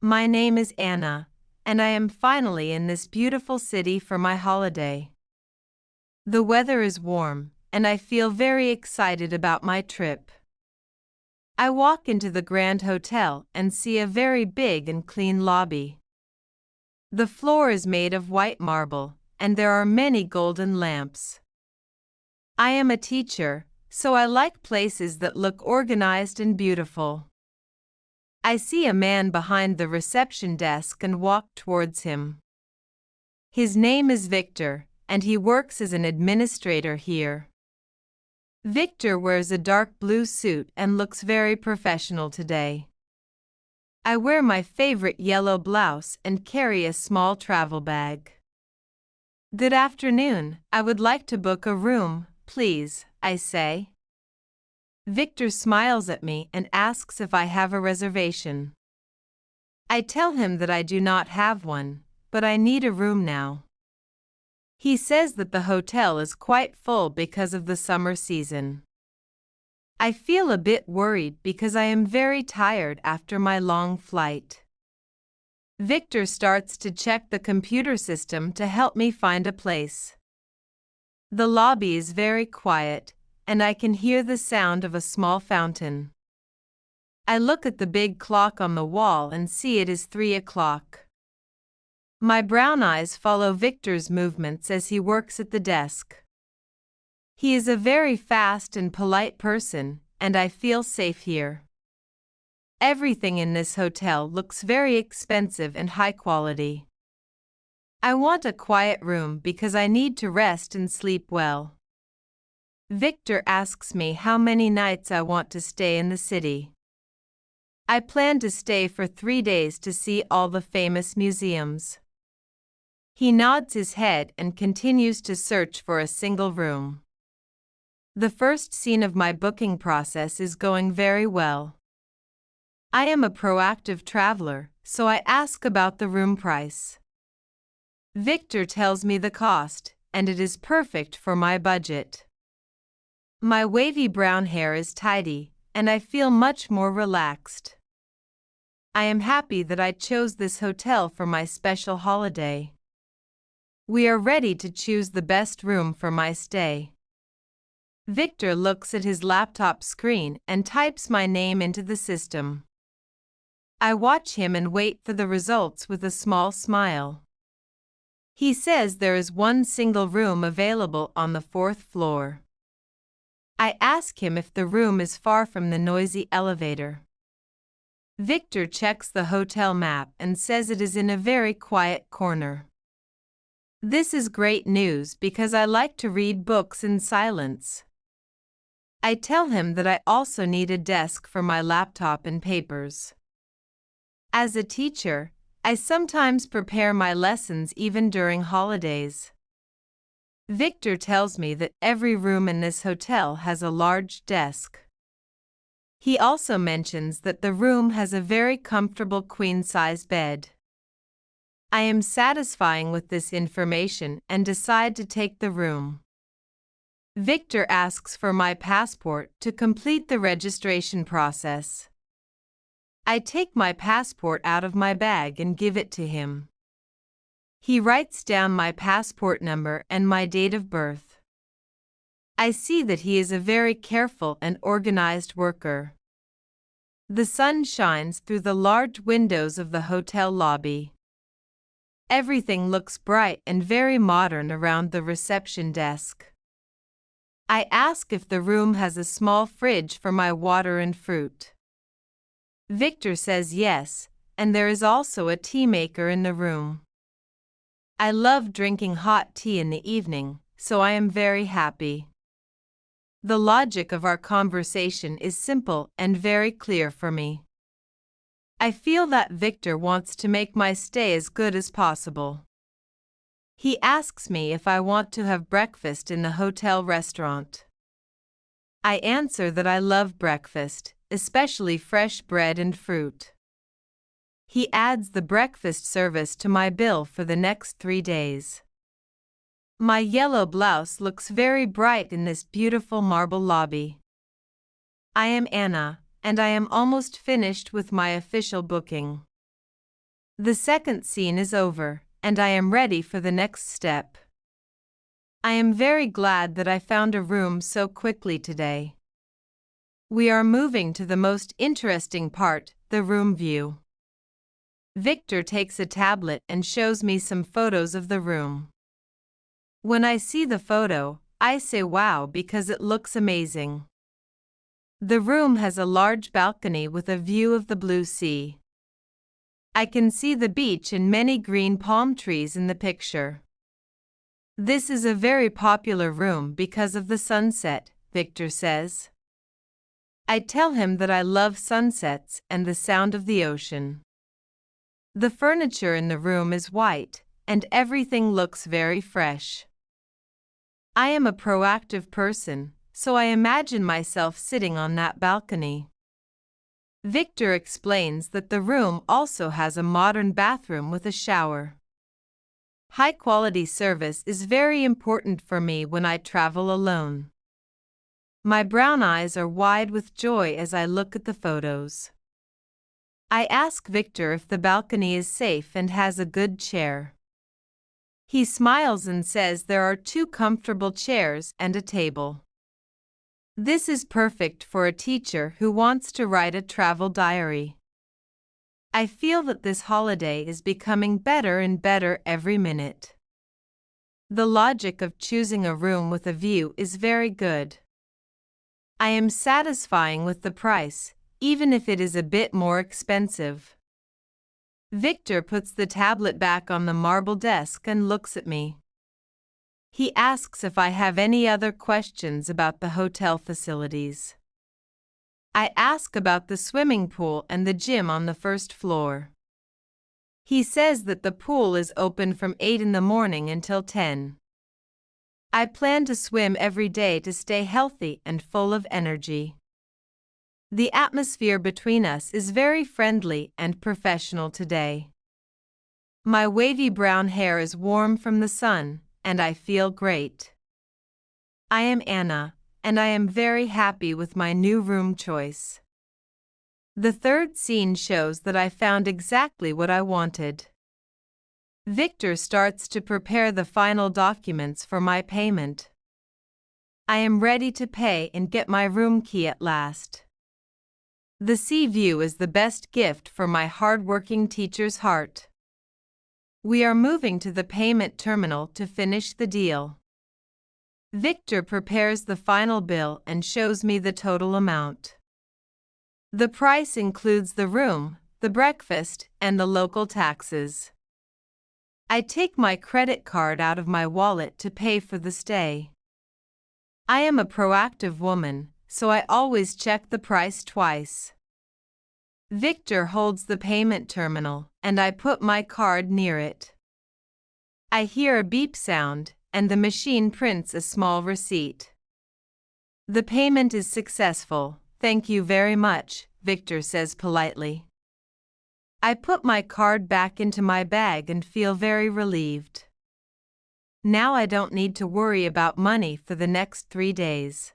My name is Anna, and I am finally in this beautiful city for my holiday. The weather is warm, and I feel very excited about my trip. I walk into the Grand Hotel and see a very big and clean lobby. The floor is made of white marble, and there are many golden lamps. I am a teacher, so I like places that look organized and beautiful. I see a man behind the reception desk and walk towards him. His name is Victor, and he works as an administrator here. Victor wears a dark blue suit and looks very professional today. I wear my favorite yellow blouse and carry a small travel bag. Good afternoon, I would like to book a room, please, I say. Victor smiles at me and asks if I have a reservation. I tell him that I do not have one, but I need a room now. He says that the hotel is quite full because of the summer season. I feel a bit worried because I am very tired after my long flight. Victor starts to check the computer system to help me find a place. The lobby is very quiet, and I can hear the sound of a small fountain. I look at the big clock on the wall and see it is 3 o'clock. My brown eyes follow Victor's movements as he works at the desk. He is a very fast and polite person, and I feel safe here. Everything in this hotel looks very expensive and high quality. I want a quiet room because I need to rest and sleep well. Victor asks me how many nights I want to stay in the city. I plan to stay for 3 days to see all the famous museums. He nods his head and continues to search for a single room. The first scene of my booking process is going very well. I am a proactive traveler, so I ask about the room price. Victor tells me the cost, and it is perfect for my budget. My wavy brown hair is tidy, and I feel much more relaxed. I am happy that I chose this hotel for my special holiday. We are ready to choose the best room for my stay. Victor looks at his laptop screen and types my name into the system. I watch him and wait for the results with a small smile. He says there is one single room available on the 4th floor. I ask him if the room is far from the noisy elevator. Victor checks the hotel map and says it is in a very quiet corner. This is great news because I like to read books in silence. I tell him that I also need a desk for my laptop and papers. As a teacher, I sometimes prepare my lessons even during holidays. Victor tells me that every room in this hotel has a large desk. He also mentions that the room has a very comfortable queen-size bed. I am satisfying with this information and decide to take the room. Victor asks for my passport to complete the registration process. I take my passport out of my bag and give it to him. He writes down my passport number and my date of birth. I see that he is a very careful and organized worker. The sun shines through the large windows of the hotel lobby. Everything looks bright and very modern around the reception desk. I ask if the room has a small fridge for my water and fruit. Victor says yes, and there is also a tea maker in the room. I love drinking hot tea in the evening, so I am very happy. The logic of our conversation is simple and very clear for me. I feel that Victor wants to make my stay as good as possible. He asks me if I want to have breakfast in the hotel restaurant. I answer that I love breakfast, especially fresh bread and fruit. He adds the breakfast service to my bill for the next 3 days. My yellow blouse looks very bright in this beautiful marble lobby. I am Anna, and I am almost finished with my official booking. The second scene is over, and I am ready for the next step. I am very glad that I found a room so quickly today. We are moving to the most interesting part, the room view. Victor takes a tablet and shows me some photos of the room. When I see the photo, I say wow because it looks amazing. The room has a large balcony with a view of the blue sea. I can see the beach and many green palm trees in the picture. This is a very popular room because of the sunset, Victor says. I tell him that I love sunsets and the sound of the ocean. The furniture in the room is white, and everything looks very fresh. I am a proactive person, so I imagine myself sitting on that balcony. Victor explains that the room also has a modern bathroom with a shower. High-quality service is very important for me when I travel alone. My brown eyes are wide with joy as I look at the photos. I ask Victor if the balcony is safe and has a good chair. He smiles and says there are 2 comfortable chairs and a table. This is perfect for a teacher who wants to write a travel diary. I feel that this holiday is becoming better and better every minute. The logic of choosing a room with a view is very good. I am satisfying with the price, even if it is a bit more expensive. Victor puts the tablet back on the marble desk and looks at me. He asks if I have any other questions about the hotel facilities. I ask about the swimming pool and the gym on the first floor. He says that the pool is open from 8 in the morning until 10. I plan to swim every day to stay healthy and full of energy. The atmosphere between us is very friendly and professional today. My wavy brown hair is warm from the sun, and I feel great. I am Anna, and I am very happy with my new room choice. The third scene shows that I found exactly what I wanted. Victor starts to prepare the final documents for my payment. I am ready to pay and get my room key at last. The sea view is the best gift for my hard-working teacher's heart. We are moving to the payment terminal to finish the deal. Victor prepares the final bill and shows me the total amount. The price includes the room, the breakfast, and the local taxes. I take my credit card out of my wallet to pay for the stay. I am a proactive woman, so I always check the price twice. Victor holds the payment terminal, and I put my card near it. I hear a beep sound, and the machine prints a small receipt. The payment is successful, thank you very much, Victor says politely. I put my card back into my bag and feel very relieved. Now I don't need to worry about money for the next 3 days.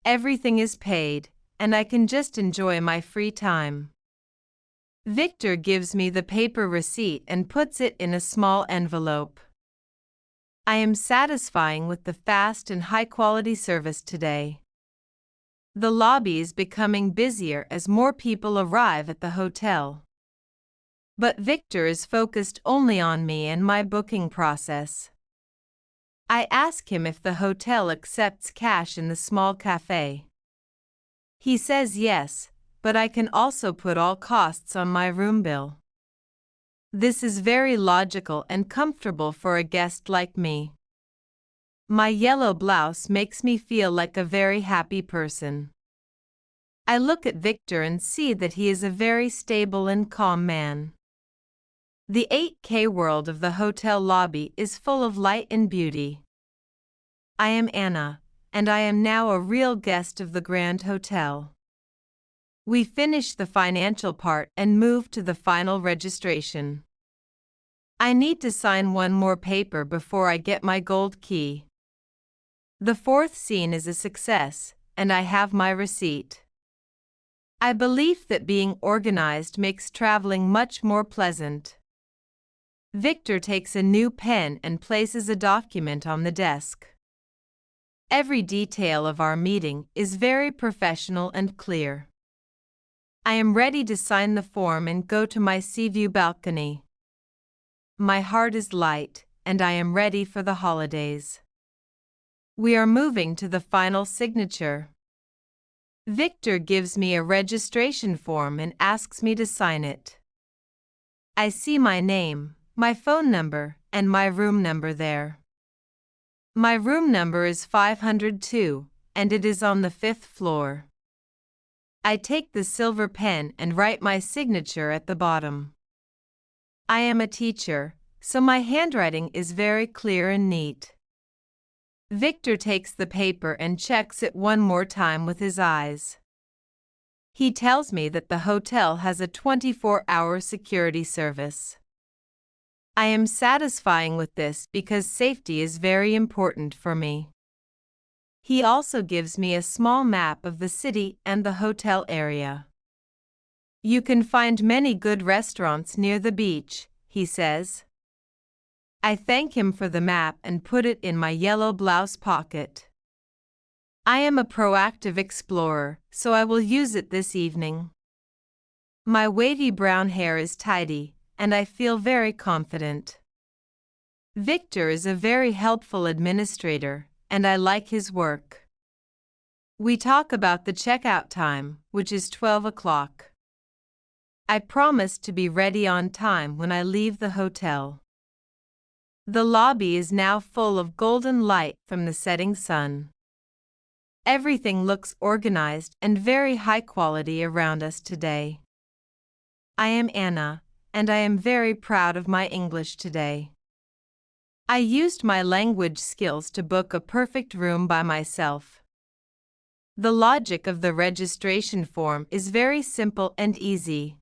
Everything is paid, and I can just enjoy my free time. Victor gives me the paper receipt and puts it in a small envelope. I am satisfying with the fast and high-quality service today. The lobby is becoming busier as more people arrive at the hotel. But Victor is focused only on me and my booking process. I ask him if the hotel accepts cash in the small cafe. He says yes, but I can also put all costs on my room bill. This is very logical and comfortable for a guest like me. My yellow blouse makes me feel like a very happy person. I look at Victor and see that he is a very stable and calm man. The 8K world of the hotel lobby is full of light and beauty. I am Anna, and I am now a real guest of the Grand Hotel. We finish the financial part and move to the final registration. I need to sign one more paper before I get my gold key. The fourth scene is a success, and I have my receipt. I believe that being organized makes traveling much more pleasant. Victor takes a new pen and places a document on the desk. Every detail of our meeting is very professional and clear. I am ready to sign the form and go to my sea view balcony. My heart is light, and I am ready for the holidays. We are moving to the final signature. Victor gives me a registration form and asks me to sign it. I see my name, my phone number, and my room number there. My room number is 502, and it is on the 5th floor. I take the silver pen and write my signature at the bottom. I am a teacher, so my handwriting is very clear and neat. Victor takes the paper and checks it one more time with his eyes. He tells me that the hotel has a 24-hour security service. I am satisfying with this because safety is very important for me. He also gives me a small map of the city and the hotel area. You can find many good restaurants near the beach, he says. I thank him for the map and put it in my yellow blouse pocket. I am a proactive explorer, so I will use it this evening. My wavy brown hair is tidy, and I feel very confident. Victor is a very helpful administrator, and I like his work. We talk about the checkout time, which is 12 o'clock. I promise to be ready on time when I leave the hotel. The lobby is now full of golden light from the setting sun. Everything looks organized and very high quality around us today. I am Anna, and I am very proud of my English today. I used my language skills to book a perfect room by myself. The logic of the registration form is very simple and easy.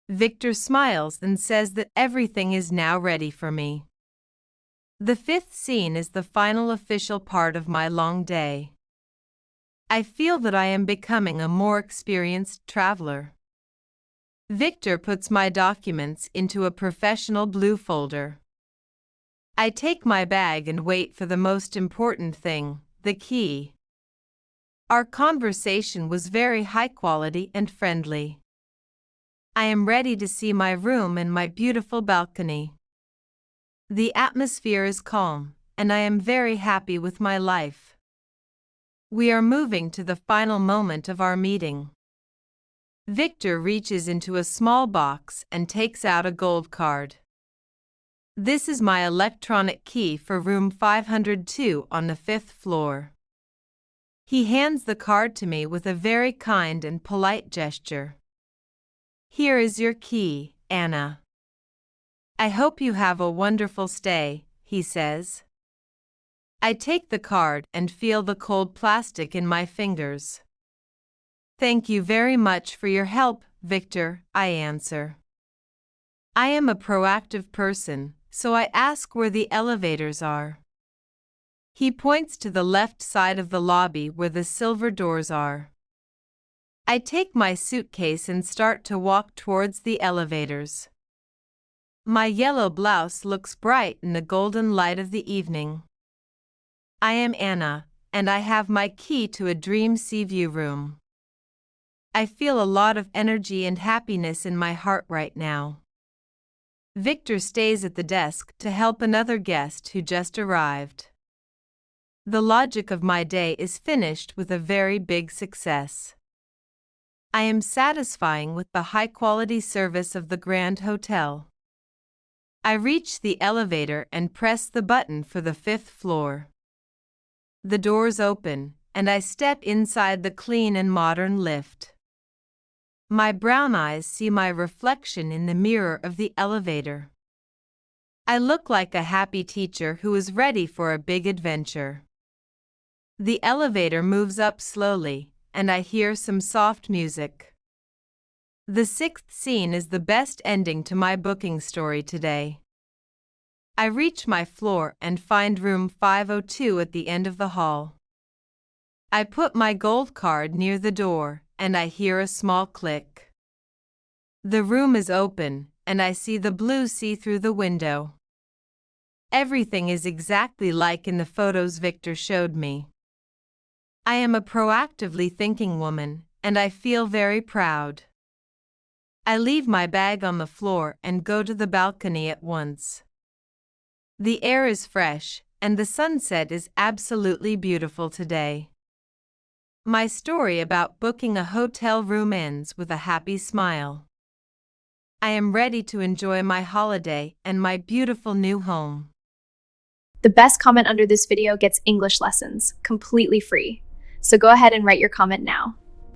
Victor smiles and says that everything is now ready for me. The 5th scene is the final official part of my long day. I feel that I am becoming a more experienced traveler. Victor puts my documents into a professional blue folder. I take my bag and wait for the most important thing, the key. Our conversation was very high quality and friendly. I am ready to see my room and my beautiful balcony. The atmosphere is calm, and I am very happy with my life. We are moving to the final moment of our meeting. Victor reaches into a small box and takes out a gold card. This is my electronic key for room 502 on the 5th floor. He hands the card to me with a very kind and polite gesture. Here is your key, Anna. I hope you have a wonderful stay, he says. I take the card and feel the cold plastic in my fingers. Thank you very much for your help, Victor, I answer. I am a proactive person, so I ask where the elevators are. He points to the left side of the lobby where the silver doors are. I take my suitcase and start to walk towards the elevators. My yellow blouse looks bright in the golden light of the evening. I am Anna, and I have my key to a dream sea view room. I feel a lot of energy and happiness in my heart right now. Victor stays at the desk to help another guest who just arrived. The logic of my day is finished with a very big success. I am satisfying with the high-quality service of the Grand Hotel. I reach the elevator and press the button for the 5th floor. The doors open, and I step inside the clean and modern lift. My brown eyes see my reflection in the mirror of the elevator. I look like a happy teacher who is ready for a big adventure. The elevator moves up slowly, and I hear some soft music. The 6th scene is the best ending to my booking story today. I reach my floor and find room 502 at the end of the hall. I put my gold card near the door, and I hear a small click. The room is open, and I see the blue sea through the window. Everything is exactly like in the photos Victor showed me. I am a proactively thinking woman, and I feel very proud. I leave my bag on the floor and go to the balcony at once. The air is fresh, and the sunset is absolutely beautiful today. My story about booking a hotel room ends with a happy smile. I am ready to enjoy my holiday and my beautiful new home. The best comment under this video gets English lessons, completely free. So go ahead and write your comment now.